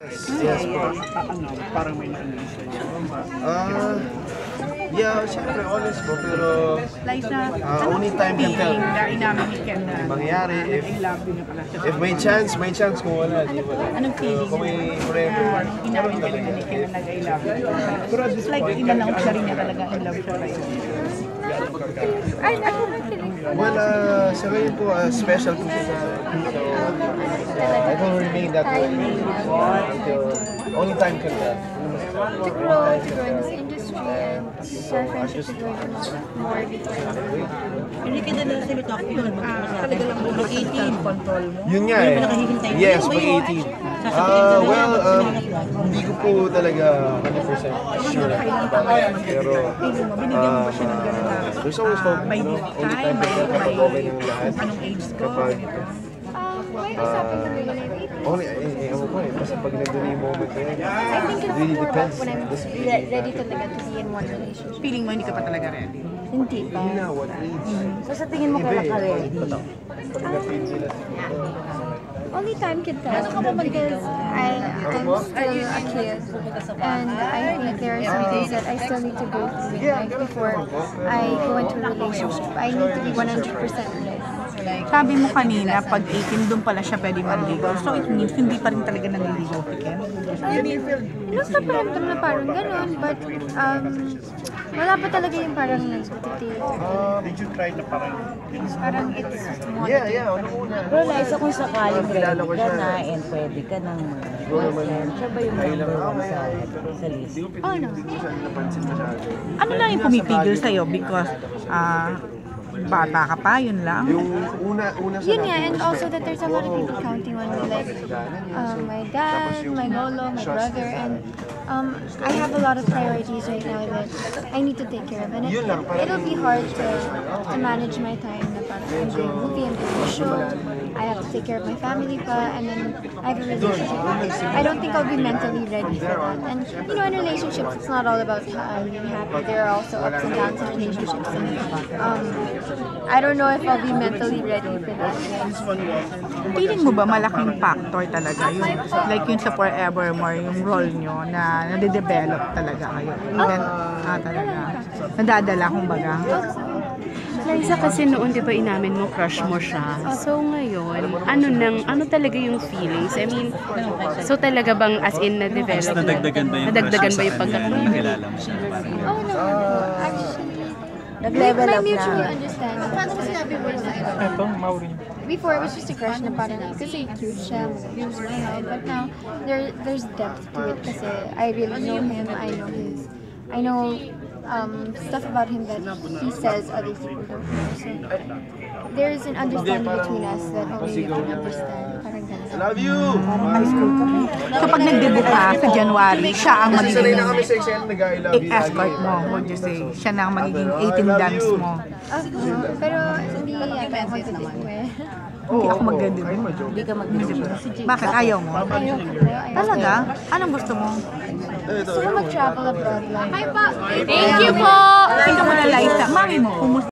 Yes po. Parang may na-unleash na yun ba? Yeah, siyempre, honest po, pero Liza, only time can tell. na inamin ni Ken na Mangyayari, I love you na pala siya. if may chance, kung wala, di wala. Anong feeling Kung may na forever, inamin ka rin ni Ken na nag-I love you? Pero it's like in-announce siya rin niya talaga in love siya kayo. I know my feelings. well, sa ngayon po, special po siya sa akin. So, I will remain that way until only time can tell. To grow in this industry and for our friendship to grow more before. Hindi ka na nasa talk yun. Talaga lang mag-18. Control mo. Yun nga eh. Yes, mag-18. Hindi ko po talaga 100% sure. Pero, Binigyan mo ba siya ng gano'n na there's always hope. by this Only time, time can tell kapag okay ng lahat. anong age ko? Kapag, Why this happened to me when I'm 18? only, ewan ko eh, basta pag nandun yung moment na yun, I think it's really more depends. of when I'm ready talaga to be in one relationship. Feeling mo hindi ka pa talaga ready? Hindi pa. Yun na, what age? So sa tingin mo kailan ka ready? Pag na-feel nila siguro. Only time can tell because I'm still a kid and I think there are some things that I still need to go through in life before I go into a relationship. I need to be 100% ready. Sabi mo kanina, pag 18 doon pala siya pwede manligo. So it means hindi pa rin talaga nanliligo si Ken? Nasa paramdam na parang ganun, but wala pa talaga yung parang nagtitake. Did you try na parang Parang it's more. Yeah, una. Pero Liza, kung sakaling Kilala ready ko ka siya. na and pwede ka nang mag-boyfriend, siya ba yung number one sa list? Oh no. Hindi ko siya napansin masyado. Ano lang yung pumipigil sa'yo? Because bata ka pa, yun lang. Yung una sa Yun nga, and also that there's a lot of people counting on me, like my dad, my lolo, my brother, and I have a lot of priorities right now that I need to take care of, and it'll be hard to manage my time. Na parang I'm doing movie, I'm doing a show, I have to take care of my family pa, and then I have a relationship. I don't think I'll be mentally ready for that. And you know, in relationships, it's not all about being happy. There are also ups and downs in relationships. And, I don't know if I'll be mentally ready for that. Feeling mo ba malaking factor talaga yung like yung sa Forevermore, yung role nyo na nade-develop talaga kayo? Even, talaga. Nadadala kumbaga. Liza, kasi noon 'di ba inamin mo crush mo siya. So ngayon, ano talaga yung feelings? I mean, so talaga bang as in na-develop nadagdagan ba yung pagkakilala mo siya? Oh no, actually, Nag-level my up mutual na. understanding. Paano mo sinabi mo na Ito, Maureen. Before, it was just a crush na parang kasi cute siya, yung smile. But now, there's depth to it kasi I really know him, I know stuff about him that he says other people don't know. So, there's an understanding between us that only you can understand. Parang ganun. I love you! Kapag nag-debut ka sa January, siya ang Kasi sanay magiging na kami sa eksena nag-I love you. escort mo, would you say? Siya na ang magiging 18 dance mo. Pero hindi yata ako magdadebut eh. Hindi ako mag-debut. Hindi ka mag-debut. Bakit? Ayaw mo? Ayaw ko po. Talaga? Anong gusto mo? Gusto ko mag-travel abroad lang. Thank you po! Ikaw mo na, Liza. Mami mo, kumusta?